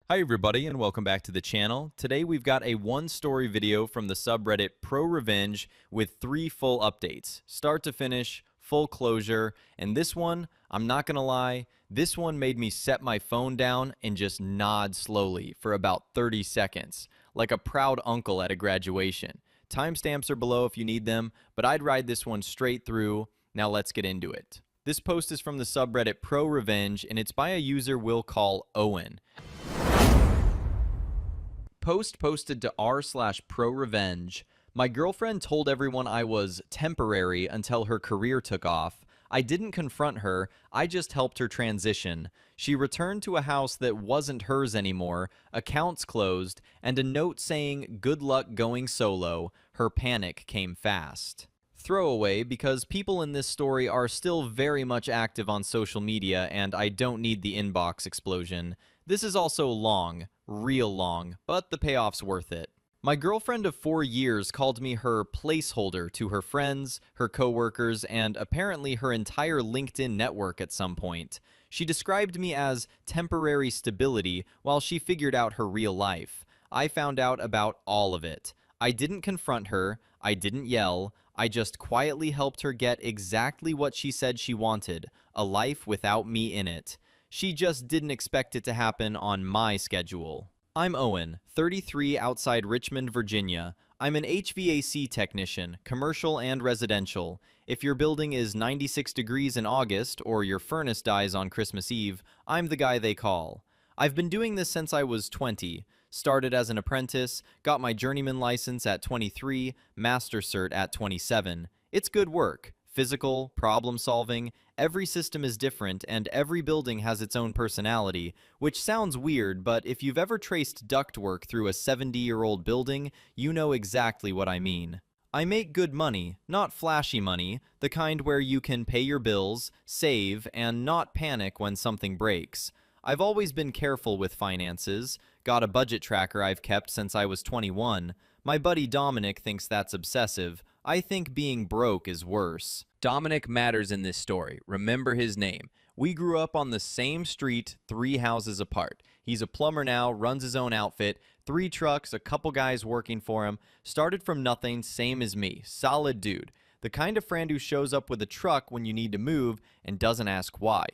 Hi everybody and welcome back to the channel. Today we've got a one-story video from the subreddit Pro Revenge with 3 full updates, start to finish, full closure, and this one, I'm not gonna lie, this one made me set my phone down and just nod slowly for about 30 seconds, like a proud uncle at a graduation. Timestamps are below if you need them, but I'd ride this one straight through. Now let's get into it. This post is from the subreddit Pro Revenge and it's by a user we'll call Owen. Post posted to r/pro-revenge. My girlfriend told everyone I was temporary until her career took off. I didn't confront her, I just helped her transition. She returned to a house that wasn't hers anymore, accounts closed, and a note saying good luck going solo. Her panic came fast. Throwaway because people in this story are still very much active on social media and I don't need the inbox explosion. This is also long, real long, but the payoff's worth it. My girlfriend of 4 years called me her placeholder to her friends, her coworkers, and apparently her entire LinkedIn network at some point. She described me as temporary stability while she figured out her real life. I found out about all of it. I didn't confront her, I didn't yell, I just quietly helped her get exactly what she said she wanted, a life without me in it. She just didn't expect it to happen on my schedule. I'm Owen, 33, outside Richmond, Virginia. I'm an HVAC technician, commercial and residential. If your building is 96 degrees in August or your furnace dies on Christmas Eve, I'm the guy they call. I've been doing this since I was 20. Started as an apprentice, got my journeyman license at 23, master cert at 27. It's good work. Physical, problem solving, every system is different and every building has its own personality, which sounds weird, but if you've ever traced ductwork through a 70-year-old building, you know exactly what I mean. I make good money, not flashy money, the kind where you can pay your bills, save, and not panic when something breaks. I've always been careful with finances, got a budget tracker I've kept since I was 21. My buddy Dominic thinks that's obsessive. I think being broke is worse. Dominic matters in this story. Remember his name. We grew up on the same street, 3 houses apart. He's a plumber now, runs his own outfit, 3 trucks, a couple guys working for him. Started from nothing, same as me. Solid dude. The kind of friend who shows up with a truck when you need to move and doesn't ask why.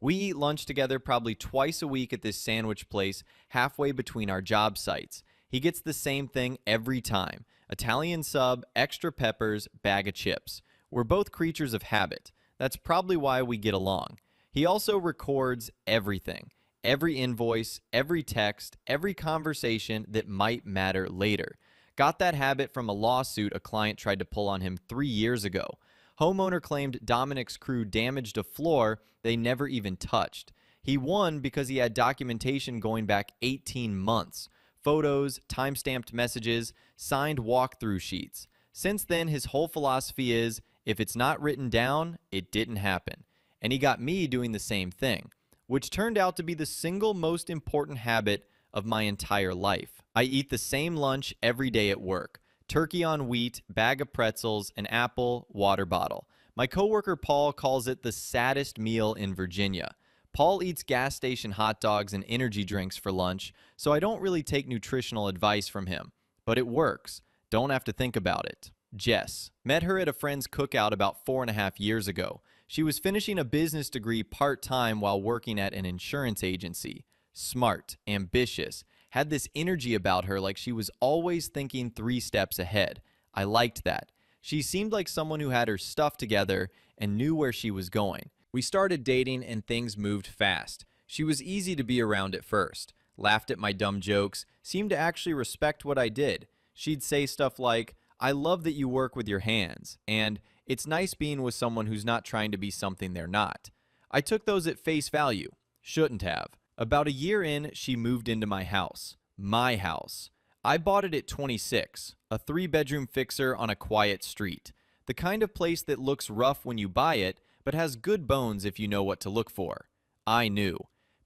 We eat lunch together probably twice a week at this sandwich place halfway between our job sites. He gets the same thing every time. Italian sub, extra peppers, bag of chips. We're both creatures of habit. That's probably why we get along. He also records everything. Every invoice, every text, every conversation that might matter later. Got that habit from a lawsuit a client tried to pull on him 3 years ago. Homeowner claimed Dominic's crew damaged a floor they never even touched. He won because he had documentation going back 18 months. Photos, time-stamped messages, signed walkthrough sheets. Since then, his whole philosophy is, if it's not written down, it didn't happen. And he got me doing the same thing, which turned out to be the single most important habit of my entire life. I eat the same lunch every day at work. Turkey on wheat, bag of pretzels, an apple, water bottle. My coworker Paul calls it the saddest meal in Virginia. Paul eats gas station hot dogs and energy drinks for lunch, so I don't really take nutritional advice from him. But it works. Don't have to think about it. Jess. Met her at a friend's cookout about 4.5 years ago. She was finishing a business degree part-time while working at an insurance agency. Smart, ambitious, had this energy about her like she was always thinking 3 steps ahead. I liked that. She seemed like someone who had her stuff together and knew where she was going. We started dating and things moved fast. She was easy to be around at first. Laughed at my dumb jokes, seemed to actually respect what I did. She'd say stuff like, I love that you work with your hands, and it's nice being with someone who's not trying to be something they're not. I took those at face value. Shouldn't have. About a year in, she moved into my house. My house. I bought it at 26, a 3-bedroom fixer on a quiet street. The kind of place that looks rough when you buy it, but has good bones if you know what to look for. I knew.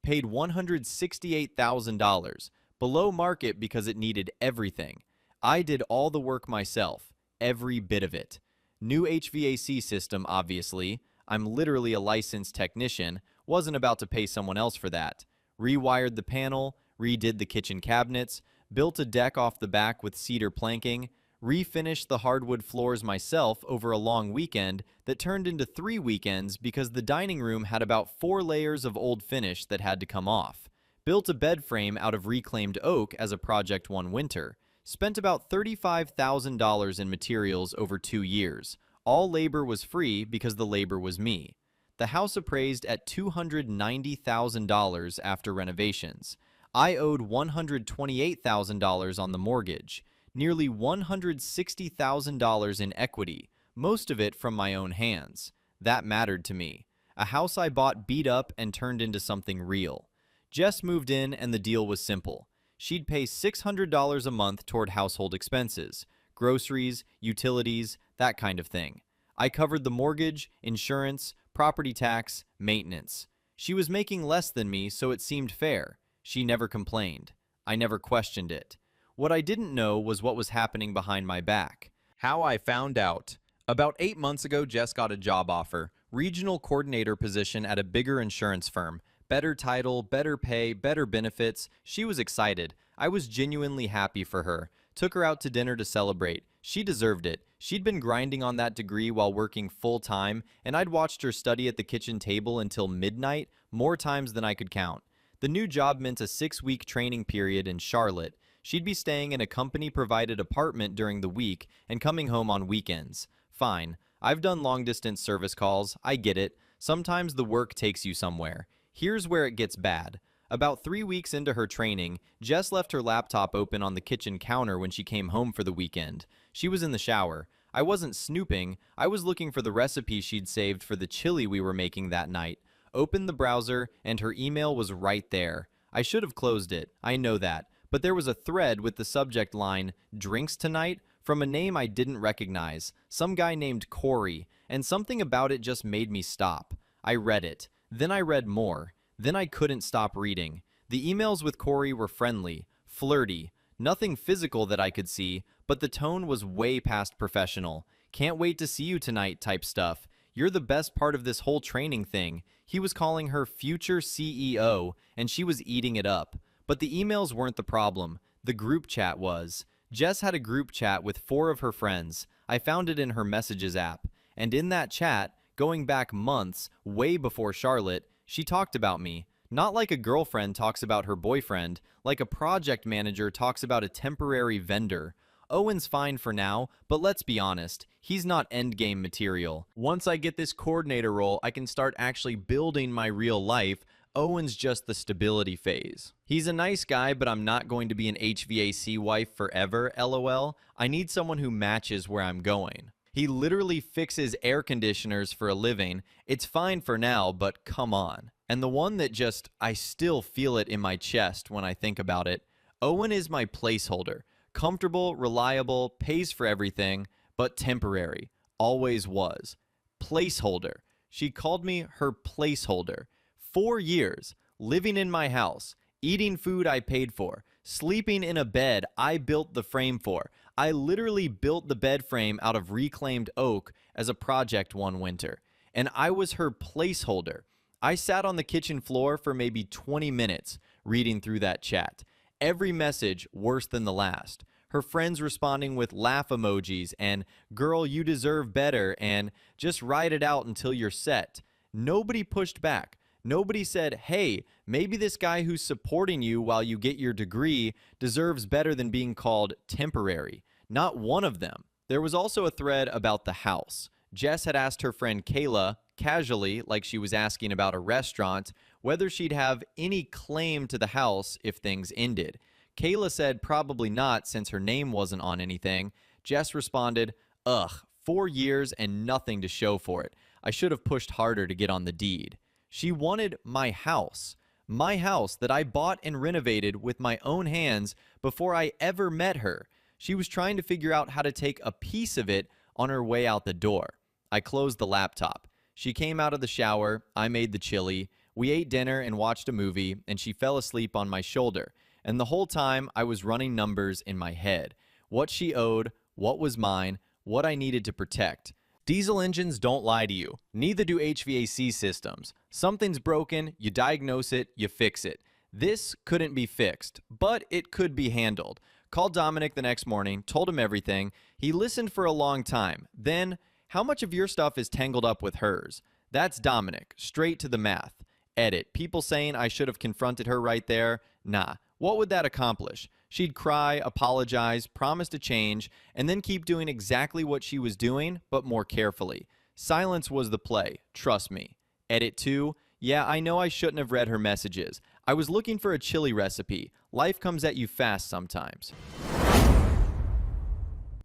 Paid $168,000, below market because it needed everything. I did all the work myself, every bit of it. New HVAC system, obviously. I'm literally a licensed technician, wasn't about to pay someone else for that. Rewired the panel, redid the kitchen cabinets, built a deck off the back with cedar planking, refinished the hardwood floors myself over a long weekend that turned into 3 weekends because the dining room had about 4 layers of old finish that had to come off, built a bed frame out of reclaimed oak as a project one winter, spent about $35,000 in materials over 2 years. All labor was free because the labor was me. The house appraised at $290,000 after renovations. I owed $128,000 on the mortgage, nearly $160,000 in equity, most of it from my own hands. That mattered to me. A house I bought beat up and turned into something real. Jess moved in and the deal was simple. She'd pay $600 a month toward household expenses, groceries, utilities, that kind of thing. I covered the mortgage, insurance, property tax, maintenance. She was making less than me, so it seemed fair. She never complained. I never questioned it. What I didn't know was what was happening behind my back. How I found out. About 8 months ago, Jess got a job offer, regional coordinator position at a bigger insurance firm. Better title, better pay, better benefits. She was excited. I was genuinely happy for her. Took her out to dinner to celebrate. She deserved it. She'd been grinding on that degree while working full-time, and I'd watched her study at the kitchen table until midnight, more times than I could count. The new job meant a 6-week training period in Charlotte. She'd be staying in a company-provided apartment during the week and coming home on weekends. Fine. I've done long-distance service calls. I get it. Sometimes the work takes you somewhere. Here's where it gets bad. About 3 weeks into her training, Jess left her laptop open on the kitchen counter when she came home for the weekend. She was in the shower. I wasn't snooping. I was looking for the recipe she'd saved for the chili we were making that night. Opened the browser, and her email was right there. I should have closed it. I know that. But there was a thread with the subject line, "Drinks tonight?" from a name I didn't recognize, some guy named Corey, and something about it just made me stop. I read it. Then I read more. Then I couldn't stop reading. The emails with Corey were friendly, flirty, nothing physical that I could see, but the tone was way past professional. "Can't wait to see you tonight" type stuff. "You're the best part of this whole training thing." He was calling her future CEO, and she was eating it up. But the emails weren't the problem. The group chat was. Jess had a group chat with 4 of her friends. I found it in her messages app. And in that chat, going back months, way before Charlotte, she talked about me. Not like a girlfriend talks about her boyfriend, like a project manager talks about a temporary vendor. Owen's fine for now, but let's be honest, he's not endgame material. Once I get this coordinator role, I can start actually building my real life. Owen's just the stability phase. He's a nice guy, but I'm not going to be an HVAC wife forever, lol. I need someone who matches where I'm going. He literally fixes air conditioners for a living. It's fine for now, but come on. And the one that just, I still feel it in my chest when I think about it. Owen is my placeholder. Comfortable, reliable, pays for everything, but temporary. Always was. Placeholder. She called me her placeholder. 4 years, living in my house, eating food I paid for, sleeping in a bed I built the frame for. I literally built the bed frame out of reclaimed oak as a project one winter, and I was her placeholder. I sat on the kitchen floor for maybe 20 minutes reading through that chat. Every message worse than the last. Her friends responding with laugh emojis and "girl, you deserve better" and "just write it out until you're set." Nobody pushed back. Nobody said, "Hey, maybe this guy who's supporting you while you get your degree deserves better than being called temporary." Not one of them. There was also a thread about the house. Jess had asked her friend Kayla, casually, like she was asking about a restaurant, whether she'd have any claim to the house if things ended. Kayla said probably not since her name wasn't on anything. Jess responded, "Ugh, 4 years and nothing to show for it. I should have pushed harder to get on the deed." She wanted my house that I bought and renovated with my own hands before I ever met her. She was trying to figure out how to take a piece of it on her way out the door. I closed the laptop. She came out of the shower, I made the chili, we ate dinner and watched a movie, and she fell asleep on my shoulder. And the whole time, I was running numbers in my head. What she owed, what was mine, what I needed to protect. Diesel engines don't lie to you. Neither do HVAC systems. Something's broken, you diagnose it, you fix it. This couldn't be fixed, but it could be handled. Called Dominic the next morning, told him everything. He listened for a long time. Then, how much of your stuff is tangled up with hers? That's Dominic, straight to the math. Edit. People saying I should have confronted her right there? Nah. What would that accomplish? She'd cry, apologize, promise to change, and then keep doing exactly what she was doing, but more carefully. Silence was the play, trust me. Edit 2. Yeah, I know I shouldn't have read her messages. I was looking for a chili recipe. Life comes at you fast sometimes.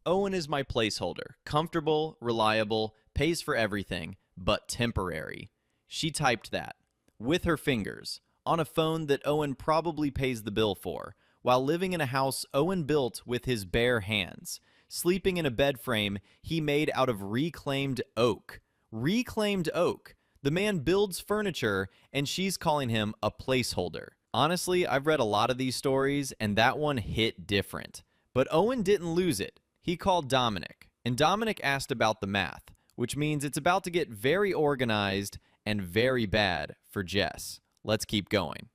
Owen is my placeholder. Comfortable, reliable, pays for everything, but temporary. She typed that. With her fingers. On a phone that Owen probably pays the bill for. While living in a house Owen built with his bare hands. Sleeping in a bed frame he made out of reclaimed oak. Reclaimed oak. The man builds furniture, and she's calling him a placeholder. Honestly, I've read a lot of these stories, and that one hit different. But Owen didn't lose it. He called Dominic, and Dominic asked about the math, which means it's about to get very organized and very bad for Jess. Let's keep going.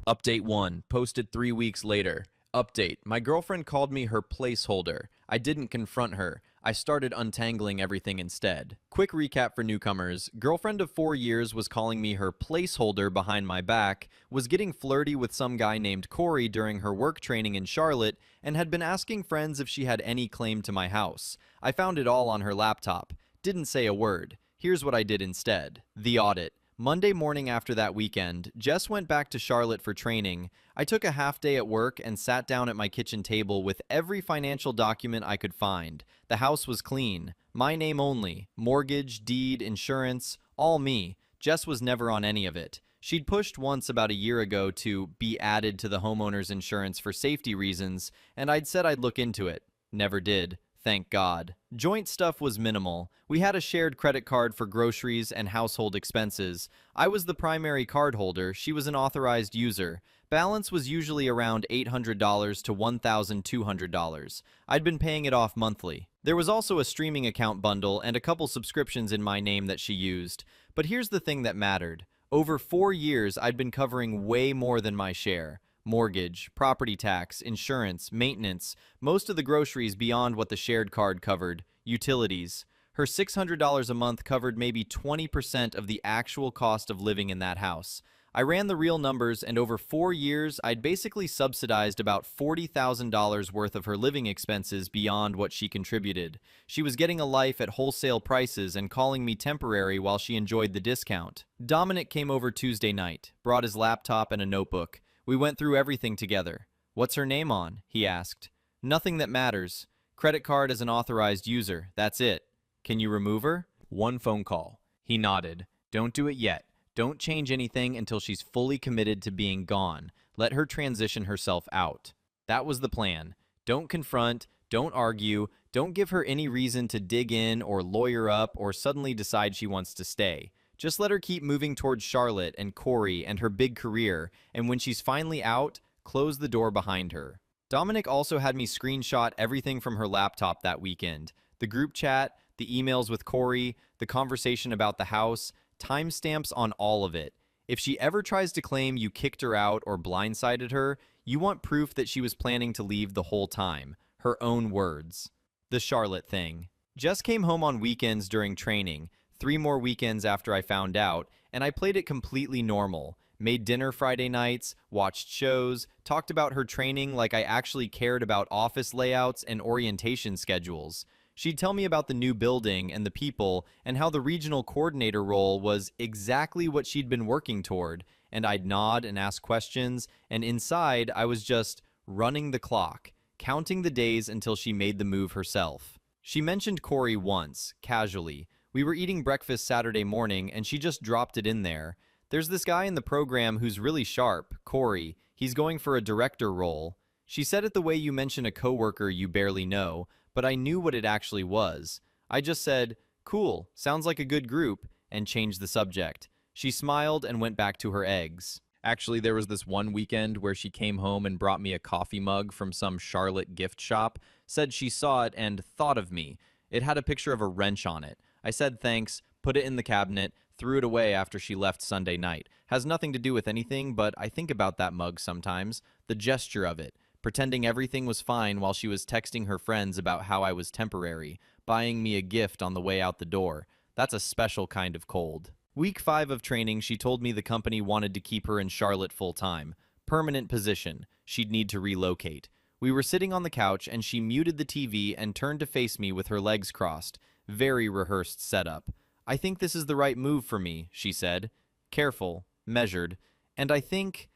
Update 1, posted 3 weeks later. Update, my girlfriend called me her placeholder. I didn't confront her. I started untangling everything instead. Quick recap for newcomers. Girlfriend of 4 years was calling me her placeholder behind my back, was getting flirty with some guy named Corey during her work training in Charlotte, and had been asking friends if she had any claim to my house. I found it all on her laptop. Didn't say a word. Here's what I did instead. The audit. Monday morning after that weekend, Jess went back to Charlotte for training. I took a half day at work and sat down at my kitchen table with every financial document I could find. The house was clean. My name only. Mortgage, deed, insurance, all me. Jess was never on any of it. She'd pushed once about a year ago to be added to the homeowner's insurance for safety reasons, and I'd said I'd look into it. Never did. Thank God. Joint stuff was minimal. We had a shared credit card for groceries and household expenses. I was the primary card holder. She was an authorized user. Balance was usually around $800 to $1,200. I'd been paying it off monthly. There was also a streaming account bundle and a couple subscriptions in my name that she used. But here's the thing that mattered. Over 4 years, I'd been covering way more than my share. Mortgage, property tax, insurance, maintenance, most of the groceries beyond what the shared card covered, utilities. Her $600 a month covered maybe 20% of the actual cost of living in that house. I ran the real numbers, and over 4 years, I'd basically subsidized about $40,000 worth of her living expenses beyond what she contributed. She was getting a life at wholesale prices and calling me temporary while she enjoyed the discount. Dominic came over Tuesday night, brought his laptop and a notebook. We went through everything together. What's her name on? He asked. Nothing that matters. Credit card as an authorized user. That's it. Can you remove her? One phone call. He nodded. Don't do it yet. Don't change anything until she's fully committed to being gone. Let her transition herself out. That was the plan. Don't confront. Don't argue. Don't give her any reason to dig in or lawyer up or suddenly decide she wants to stay. Just let her keep moving towards Charlotte and Corey and her big career, and when she's finally out, close the door behind her. Dominic also had me screenshot everything from her laptop that weekend. The group chat, the emails with Corey, the conversation about the house, timestamps on all of it. If she ever tries to claim you kicked her out or blindsided her, you want proof that she was planning to leave the whole time. Her own words. The Charlotte thing. Jess came home on weekends during training. 3 more weekends after I found out, and I played it completely normal. Made dinner Friday nights, watched shows, talked about her training like I actually cared about office layouts and orientation schedules. She'd tell me about the new building and the people and how the regional coordinator role was exactly what she'd been working toward, and I'd nod and ask questions, and inside I was just running the clock, counting the days until she made the move herself. She mentioned Corey once, casually. We were eating breakfast Saturday morning, and she just dropped it in there. There's this guy in the program who's really sharp, Corey. He's going for a director role. She said it the way you mention a coworker you barely know, but I knew what it actually was. I just said, cool, sounds like a good group, and changed the subject. She smiled and went back to her eggs. Actually, there was this one weekend where she came home and brought me a coffee mug from some Charlotte gift shop, said she saw it and thought of me. It had a picture of a wrench on it. I said thanks, put it in the cabinet, Threw it away after she left Sunday night. Has nothing to do with anything, but I think about that mug sometimes. The gesture of it. Pretending everything was fine while she was texting her friends about how I was temporary, buying me a gift on the way out the door. That's a special kind of cold. Week 5 of training, she told me the company wanted to keep her in Charlotte full-time. Permanent position. She'd need to relocate. We were sitting on the couch, and she muted the TV and turned to face me with her legs crossed. Very rehearsed setup. I think this is the right move for me, she said. Careful, measured. And I think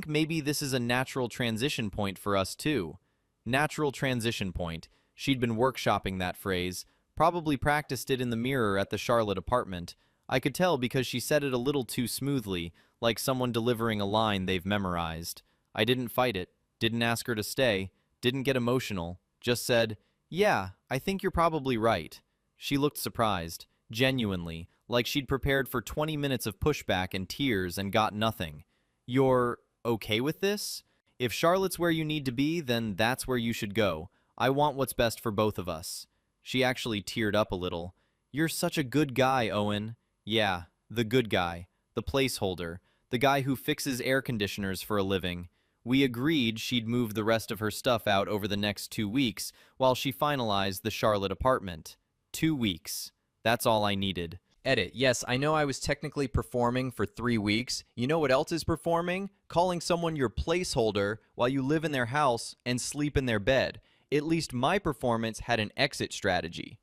maybe this is a natural transition point for us too. Natural transition point. She'd been workshopping that phrase. Probably practiced it in the mirror at the Charlotte apartment. I could tell because she said it a little too smoothly, like someone delivering a line they've memorized. I didn't fight it. Didn't ask her to stay. Didn't get emotional. Just said, "Yeah, I think you're probably right." She looked surprised. Genuinely, like she'd prepared for 20 minutes of pushback and tears and got nothing. You're okay with this? If Charlotte's where you need to be, then that's where you should go. I want what's best for both of us. She actually teared up a little. You're such a good guy, Owen. Yeah, the good guy. The placeholder. The guy who fixes air conditioners for a living. We agreed she'd move the rest of her stuff out over the next 2 weeks while she finalized the Charlotte apartment. 2 weeks. That's all I needed. Edit. Yes, I know I was technically performing for 3 weeks. You know what else is performing? Calling someone your placeholder while you live in their house and sleep in their bed. At least my performance had an exit strategy.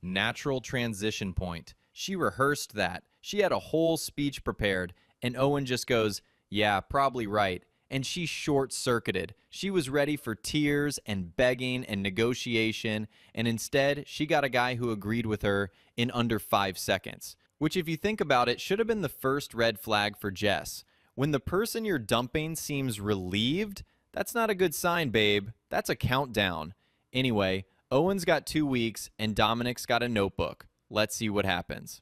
Natural transition point. She rehearsed that. She had a whole speech prepared, and Owen just goes, "Yeah, probably right." And she short-circuited. She was ready for tears and begging and negotiation, and instead, she got a guy who agreed with her in under 5 seconds. Which, if you think about it, should have been the first red flag for Jess. When the person you're dumping seems relieved, that's not a good sign, babe. That's a countdown. Anyway, Owen's got 2 weeks, and Dominic's got a notebook. Let's see what happens.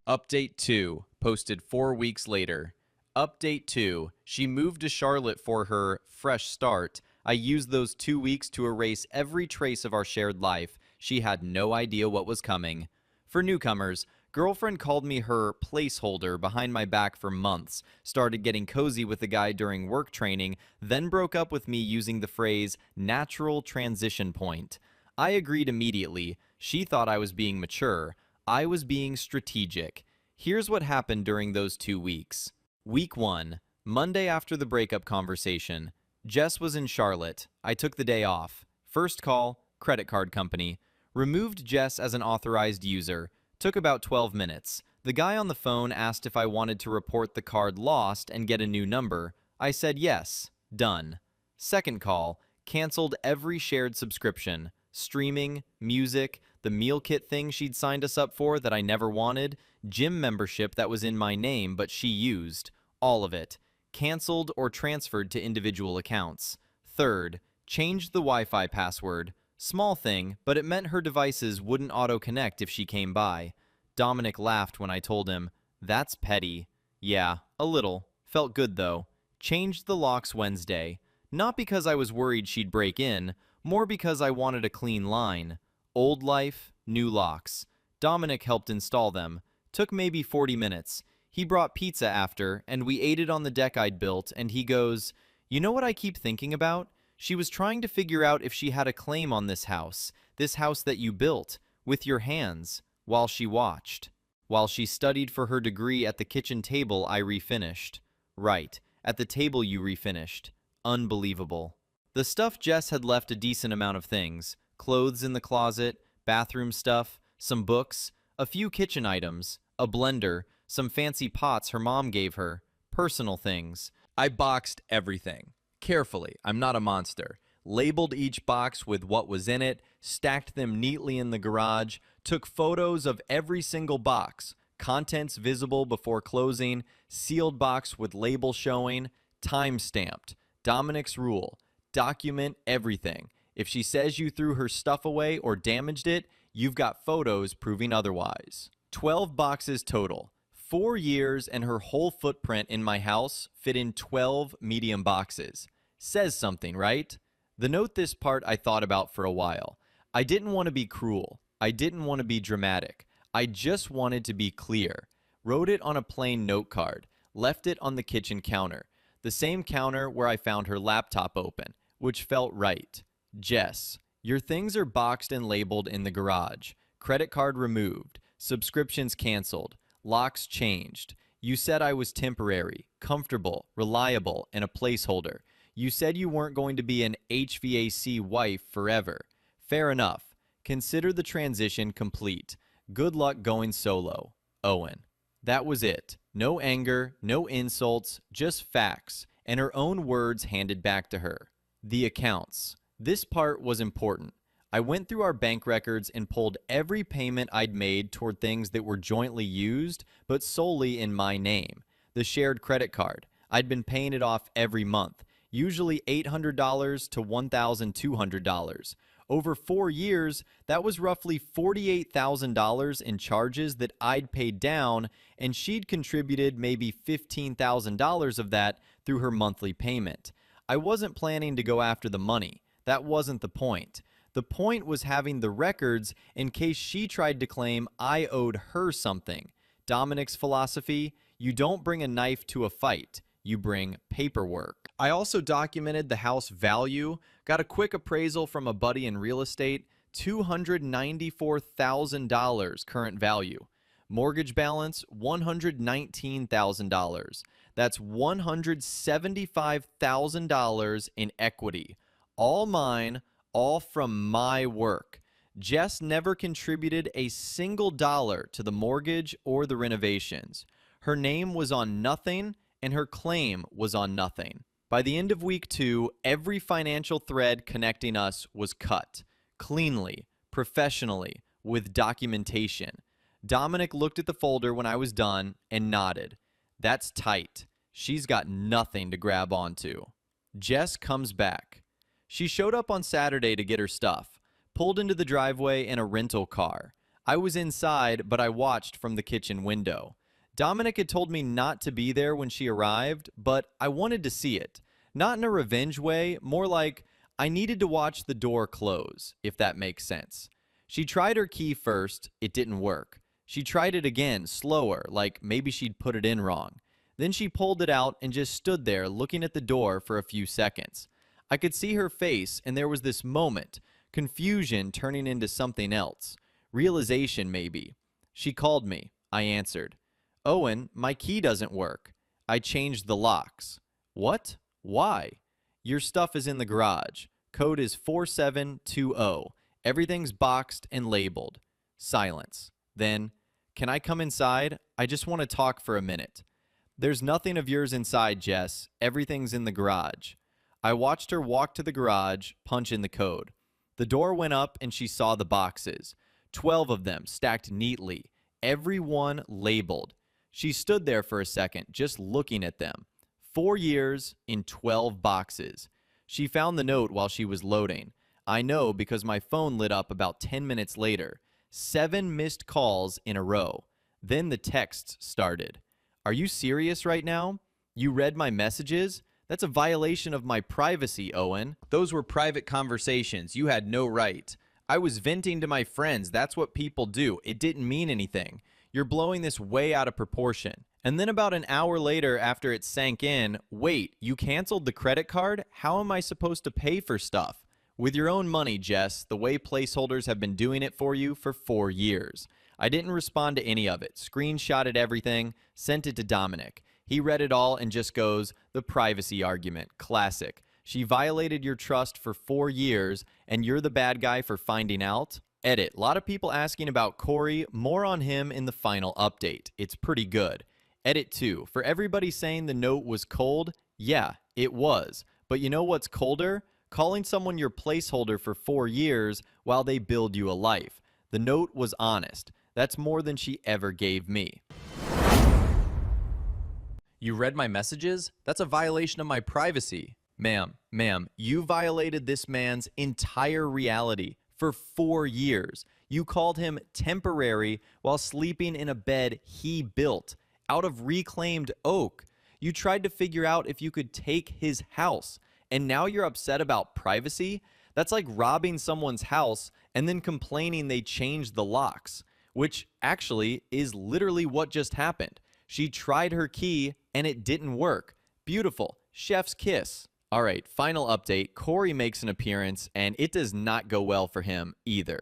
Update 2, posted 4 weeks later. Update 2. She moved to Charlotte for her fresh start. I used those 2 weeks to erase every trace of our shared life. She had no idea what was coming. For newcomers, girlfriend called me her placeholder behind my back for months, started getting cozy with the guy during work training, then broke up with me using the phrase natural transition point. I agreed immediately. She thought I was being mature. I was being strategic. Here's what happened during those 2 weeks. Week 1, Monday after the breakup conversation. Jess was in Charlotte. I took the day off. First call, credit card company. Removed Jess as an authorized user. Took about 12 minutes. The guy on the phone asked if I wanted to report the card lost and get a new number. I said yes. Done. Second call, canceled every shared subscription. Streaming, music, the meal kit thing she'd signed us up for that I never wanted, gym membership that was in my name but she used. All of it. Canceled or transferred to individual accounts. Third, changed the Wi-Fi password. Small thing, but it meant her devices wouldn't auto-connect if she came by. Dominic laughed when I told him, "That's petty." Yeah, a little. Felt good though. Changed the locks Wednesday. Not because I was worried she'd break in, more because I wanted a clean line. Old life, new locks. Dominic helped install them. Took maybe 40 minutes. He brought pizza after, and we ate it on the deck I'd built, and he goes, "You know what I keep thinking about? She was trying to figure out if she had a claim on this house that you built, with your hands, while she watched. While she studied for her degree at the kitchen table I refinished. Right, at the table you refinished. Unbelievable." The stuff Jess had left a decent amount of things. Clothes in the closet, bathroom stuff, some books, a few kitchen items, a blender, some fancy pots her mom gave her, personal things. I boxed everything. Carefully, I'm not a monster. Labeled each box with what was in it, stacked them neatly in the garage, took photos of every single box, contents visible before closing, sealed box with label showing, time-stamped. Dominic's rule, document everything. If she says you threw her stuff away or damaged it, you've got photos proving otherwise. 12 boxes total. 4 years and her whole footprint in my house fit in 12 medium boxes. Says something, right? The note this part I thought about for a while. I didn't want to be cruel. I didn't want to be dramatic. I just wanted to be clear. Wrote it on a plain note card. Left it on the kitchen counter. The same counter where I found her laptop open, which felt right. Jess, your things are boxed and labeled in the garage. Credit card removed. Subscriptions canceled. Locks changed. You said I was temporary, comfortable, reliable, and a placeholder. You said you weren't going to be an HVAC wife forever. Fair enough. Consider the transition complete. Good luck going solo. Owen. That was it. No anger, no insults, just facts, and her own words handed back to her. The accounts. This part was important. I went through our bank records and pulled every payment I'd made toward things that were jointly used, but solely in my name. The shared credit card. I'd been paying it off every month, usually $800 to $1,200. Over 4 years, that was roughly $48,000 in charges that I'd paid down, and she'd contributed maybe $15,000 of that through her monthly payment. I wasn't planning to go after the money. That wasn't the point. The point was having the records in case she tried to claim I owed her something. Dominic's philosophy: you don't bring a knife to a fight, you bring paperwork. I also documented the house value, got a quick appraisal from a buddy in real estate, $294,000 current value. Mortgage balance, $119,000. That's $175,000 in equity. All mine, all from my work. Jess never contributed a single dollar to the mortgage or the renovations. Her name was on nothing, and her claim was on nothing. By the end of week 2, every financial thread connecting us was cut. Cleanly, professionally, with documentation. Dominic looked at the folder when I was done and nodded. That's tight. She's got nothing to grab onto. Jess comes back. She showed up on Saturday to get her stuff, pulled into the driveway in a rental car. I was inside, but I watched from the kitchen window. Dominic had told me not to be there when she arrived, but I wanted to see it. Not in a revenge way, more like I needed to watch the door close, if that makes sense. She tried her key first. It didn't work. She tried it again, slower, like maybe she'd put it in wrong. Then she pulled it out and just stood there looking at the door for a few seconds. I could see her face, and there was this moment, confusion turning into something else. Realization, maybe. She called me. I answered. Owen, my key doesn't work. I changed the locks. What? Why? Your stuff is in the garage. Code is 4720. Everything's boxed and labeled. Silence. Then, can I come inside? I just want to talk for a minute. There's nothing of yours inside, Jess. Everything's in the garage. I watched her walk to the garage, punch in the code. The door went up and she saw the boxes. 12 of them stacked neatly, every one labeled. She stood there for a second, just looking at them. 4 years in 12 boxes. She found the note while she was loading. I know because my phone lit up about 10 minutes later. 7 missed calls in a row. Then the texts started. Are you serious right now? You read my messages? That's a violation of my privacy, Owen. Those were private conversations. You had no right. I was venting to my friends. That's what people do. It didn't mean anything. You're blowing this way out of proportion. And then about an hour later, after it sank in, wait, you canceled the credit card? How am I supposed to pay for stuff? With your own money, Jess, the way placeholders have been doing it for you for 4 years. I didn't respond to any of it. Screenshotted everything, sent it to Dominic. He read it all and just goes, the privacy argument, classic. She violated your trust for 4 years, and you're the bad guy for finding out? Edit. A lot of people asking about Corey. More on him in the final update. It's pretty good. Edit 2. For everybody saying the note was cold, yeah, it was. But you know what's colder? Calling someone your placeholder for 4 years while they build you a life. The note was honest. That's more than she ever gave me. You read my messages? That's a violation of my privacy. Ma'am, you violated this man's entire reality for 4 years. You called him temporary while sleeping in a bed he built out of reclaimed oak. You tried to figure out if you could take his house, and now you're upset about privacy? That's like robbing someone's house and then complaining they changed the locks, which actually is literally what just happened. She tried her key and it didn't work. Beautiful. Chef's kiss. All right, final update. Corey makes an appearance and it does not go well for him either.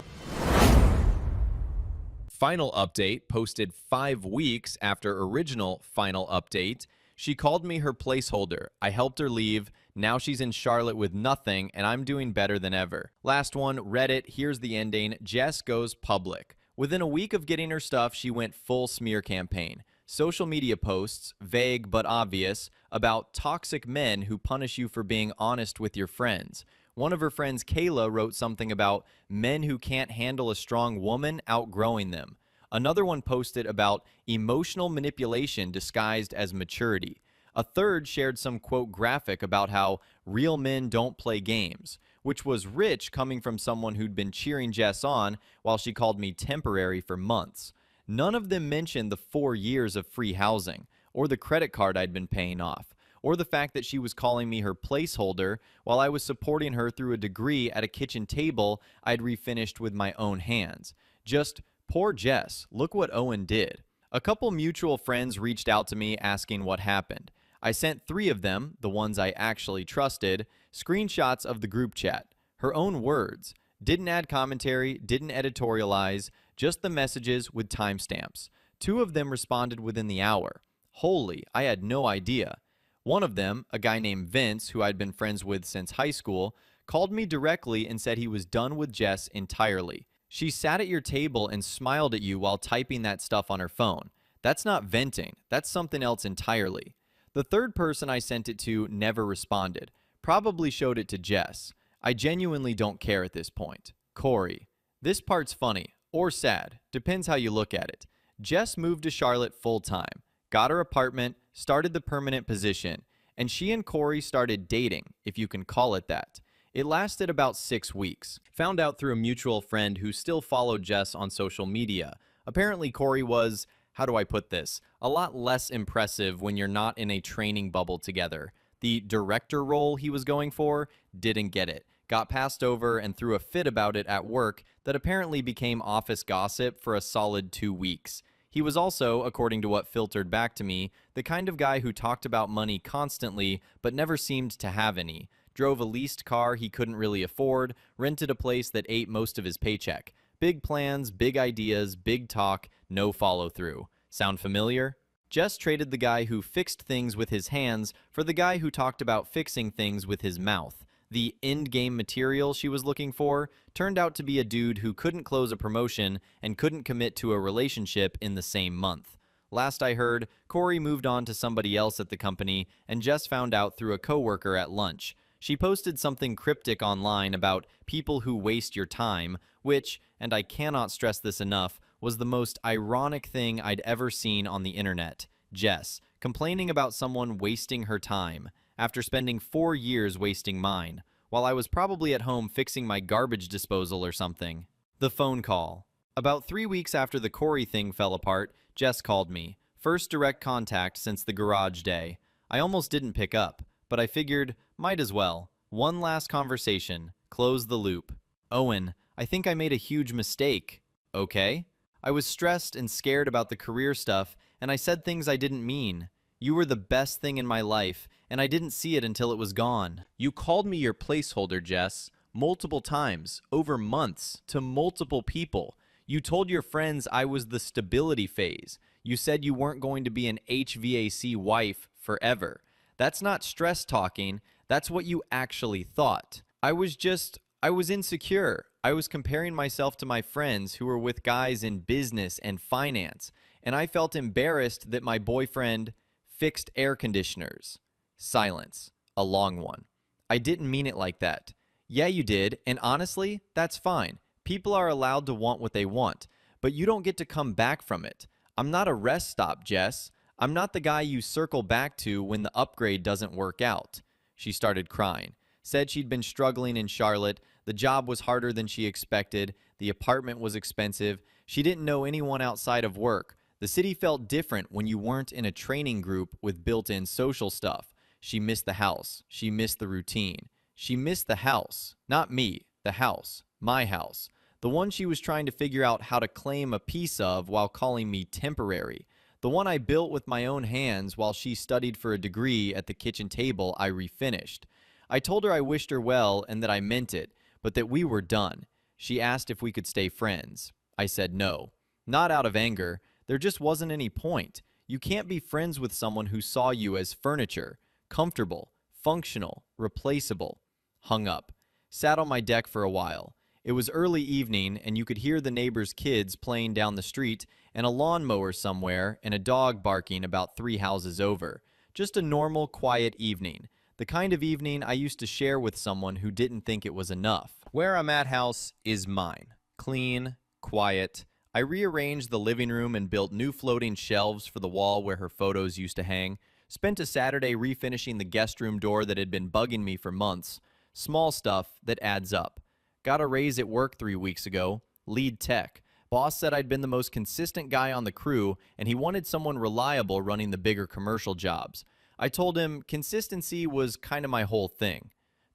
Final update posted 5 weeks after original final update. She called me her placeholder. I helped her leave. Now she's in Charlotte with nothing, and I'm doing better than ever. Last one, Reddit. Here's the ending. Jess goes public. Within a week of getting her stuff, she went full smear campaign. Social media posts, vague but obvious, about toxic men who punish you for being honest with your friends. One of her friends, Kayla, wrote something about men who can't handle a strong woman outgrowing them. Another one posted about emotional manipulation disguised as maturity. A third shared some quote graphic about how real men don't play games, which was rich coming from someone who'd been cheering Jess on while she called me temporary for months. None of them mentioned the 4 years of free housing, or the credit card I'd been paying off, or the fact that she was calling me her placeholder while I was supporting her through a degree at a kitchen table I'd refinished with my own hands. Just, poor Jess, look what Owen did. A couple mutual friends reached out to me asking what happened. I sent 3 of them, the ones I actually trusted, screenshots of the group chat. Her own words. Didn't add commentary, didn't editorialize, just the messages with timestamps. 2 of them responded within the hour. Holy, I had no idea. One of them, a guy named Vince, who I'd been friends with since high school, called me directly and said he was done with Jess entirely. She sat at your table and smiled at you while typing that stuff on her phone. That's not venting. That's something else entirely. The third person I sent it to never responded. Probably showed it to Jess. I genuinely don't care at this point. Corey. This part's funny. Or sad. Depends how you look at it. Jess moved to Charlotte full-time. Got her apartment. Started the permanent position. And she and Corey started dating, if you can call it that. It lasted about 6 weeks. Found out through a mutual friend who still followed Jess on social media. Apparently Corey was, how do I put this, a lot less impressive when you're not in a training bubble together. The director role he was going for didn't get it. Got passed over and threw a fit about it at work that apparently became office gossip for a solid 2 weeks. He was also, according to what filtered back to me, the kind of guy who talked about money constantly but never seemed to have any. Drove a leased car he couldn't really afford, rented a place that ate most of his paycheck. Big plans, big ideas, big talk, no follow-through. Sound familiar? Jess traded the guy who fixed things with his hands for the guy who talked about fixing things with his mouth. The end-game material she was looking for turned out to be a dude who couldn't close a promotion and couldn't commit to a relationship in the same month. Last I heard, Corey moved on to somebody else at the company, and Jess found out through a coworker at lunch. She posted something cryptic online about people who waste your time, which, and I cannot stress this enough, was the most ironic thing I'd ever seen on the internet. Jess, complaining about someone wasting her time, after spending 4 years wasting mine, while I was probably at home fixing my garbage disposal or something. The phone call. About 3 weeks after the Corey thing fell apart, Jess called me. First direct contact since the garage day. I almost didn't pick up, but I figured, might as well. One last conversation. Close the loop. Owen, I think I made a huge mistake. Okay? I was stressed and scared about the career stuff, and I said things I didn't mean. You were the best thing in my life, and I didn't see it until it was gone. You called me your placeholder, Jess, multiple times, over months, to multiple people. You told your friends I was the stability phase. You said you weren't going to be an HVAC wife forever. That's not stress talking. That's what you actually thought. I was insecure. I was comparing myself to my friends who were with guys in business and finance, and I felt embarrassed that my boyfriend fixed air conditioners. Silence. A long one. I didn't mean it like that. Yeah, you did, and honestly, that's fine. People are allowed to want what they want, but you don't get to come back from it. I'm not a rest stop, Jess. I'm not the guy you circle back to when the upgrade doesn't work out. She started crying. Said she'd been struggling in Charlotte. The job was harder than she expected. The apartment was expensive. She didn't know anyone outside of work. The city felt different when you weren't in a training group with built-in social stuff. She missed the house. She missed the routine. She missed the house. Not me, the house. My house. The one she was trying to figure out how to claim a piece of while calling me temporary. The one I built with my own hands while she studied for a degree at the kitchen table I refinished. I told her I wished her well and that I meant it, but that we were done. She asked if we could stay friends. I said no. Not out of anger. There just wasn't any point. You can't be friends with someone who saw you as furniture, comfortable, functional, replaceable. Hung up. Sat on my deck for a while. It was early evening, and you could hear the neighbors' kids playing down the street, and a lawnmower somewhere, and a dog barking about 3 houses over. Just a normal, quiet evening. The kind of evening I used to share with someone who didn't think it was enough. Where I'm at house is mine. Clean, quiet. I rearranged the living room and built new floating shelves for the wall where her photos used to hang. Spent a Saturday refinishing the guest room door that had been bugging me for months. Small stuff that adds up. Got a raise at work 3 weeks ago. Lead tech. Boss said I'd been the most consistent guy on the crew, and he wanted someone reliable running the bigger commercial jobs. I told him consistency was kind of my whole thing.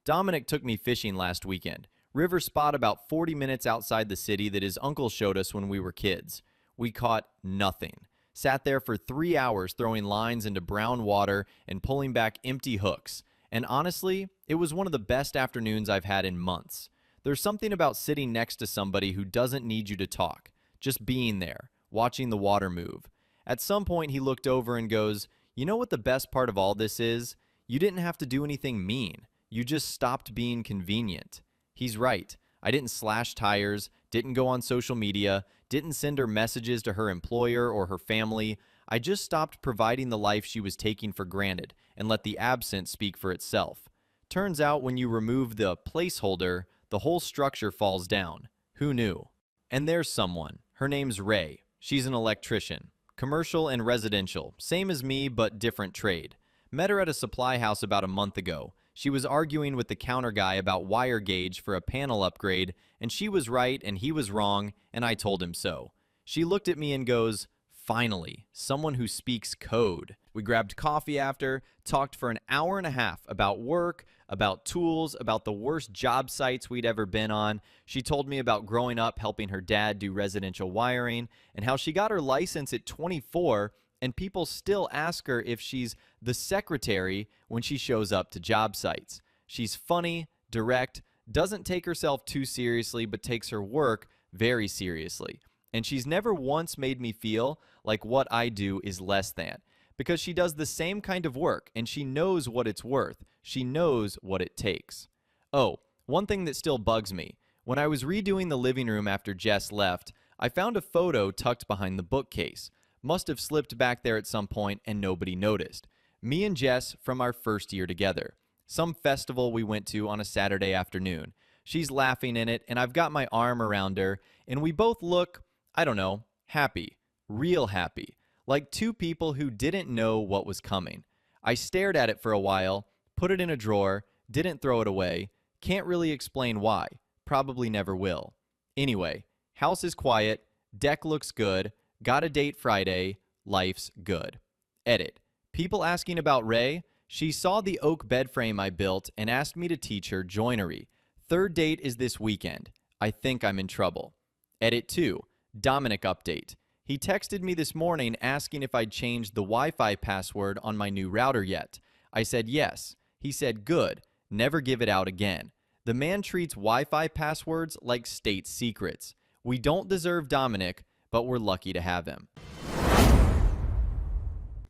Dominic took me fishing last weekend. River spot about 40 minutes outside the city that his uncle showed us when we were kids. We caught nothing. Sat there for 3 hours throwing lines into brown water and pulling back empty hooks. And honestly, it was one of the best afternoons I've had in months. There's something about sitting next to somebody who doesn't need you to talk. Just being there, watching the water move. At some point he looked over and goes, "You know what the best part of all this is? You didn't have to do anything mean. You just stopped being convenient." He's right. I didn't slash tires, didn't go on social media, didn't send her messages to her employer or her family. I just stopped providing the life she was taking for granted and let the absent speak for itself. Turns out when you remove the placeholder, the whole structure falls down. Who knew? And there's someone. Her name's Ray. She's an electrician. Commercial and residential. Same as me, but different trade. Met her at a supply house about a month ago. She was arguing with the counter guy about wire gauge for a panel upgrade, and she was right and he was wrong, and I told him so. She looked at me and goes, "Finally, someone who speaks code." We grabbed coffee after, talked for an hour and a half about work, about tools, about the worst job sites we'd ever been on. She told me about growing up helping her dad do residential wiring, and how she got her license at 24, and people still ask her if she's the secretary when she shows up to job sites. She's funny, direct, doesn't take herself too seriously, but takes her work very seriously. And she's never once made me feel like what I do is less than. Because she does the same kind of work, and she knows what it's worth. She knows what it takes. Oh, one thing that still bugs me. When I was redoing the living room after Jess left, I found a photo tucked behind the bookcase. Must have slipped back there at some point and nobody noticed. Me and Jess from our first year together. Some festival we went to on a Saturday afternoon. She's laughing in it, and I've got my arm around her, and we both look, I don't know, happy. Real happy. Like two people who didn't know what was coming. I stared at it for a while, put it in a drawer, didn't throw it away. Can't really explain why. Probably never will. Anyway, house is quiet, deck looks good, got a date Friday, life's good. Edit. People asking about Ray? She saw the oak bed frame I built and asked me to teach her joinery. Third date is this weekend. I think I'm in trouble. Edit 2. Dominic update. He texted me this morning asking if I'd changed the Wi-Fi password on my new router yet. I said yes. He said good. Never give it out again. The man treats Wi-Fi passwords like state secrets. We don't deserve Dominic, but we're lucky to have him.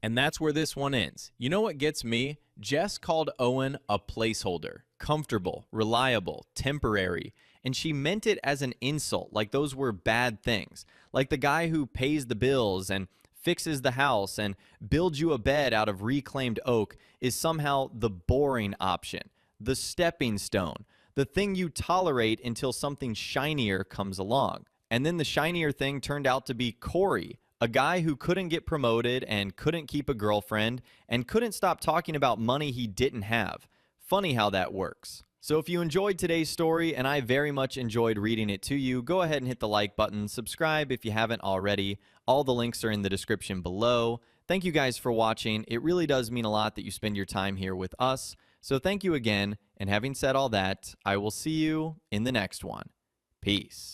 And that's where this one ends. You know what gets me? Jess called Owen a placeholder. Comfortable, reliable, temporary. And she meant it as an insult, like those were bad things. Like the guy who pays the bills and fixes the house and builds you a bed out of reclaimed oak is somehow the boring option, the stepping stone, the thing you tolerate until something shinier comes along. And then the shinier thing turned out to be Corey, a guy who couldn't get promoted and couldn't keep a girlfriend and couldn't stop talking about money he didn't have. Funny how that works. So if you enjoyed today's story, and I very much enjoyed reading it to you, go ahead and hit the like button, subscribe if you haven't already. All the links are in the description below. Thank you guys for watching. It really does mean a lot that you spend your time here with us. So thank you again, and having said all that, I will see you in the next one. Peace.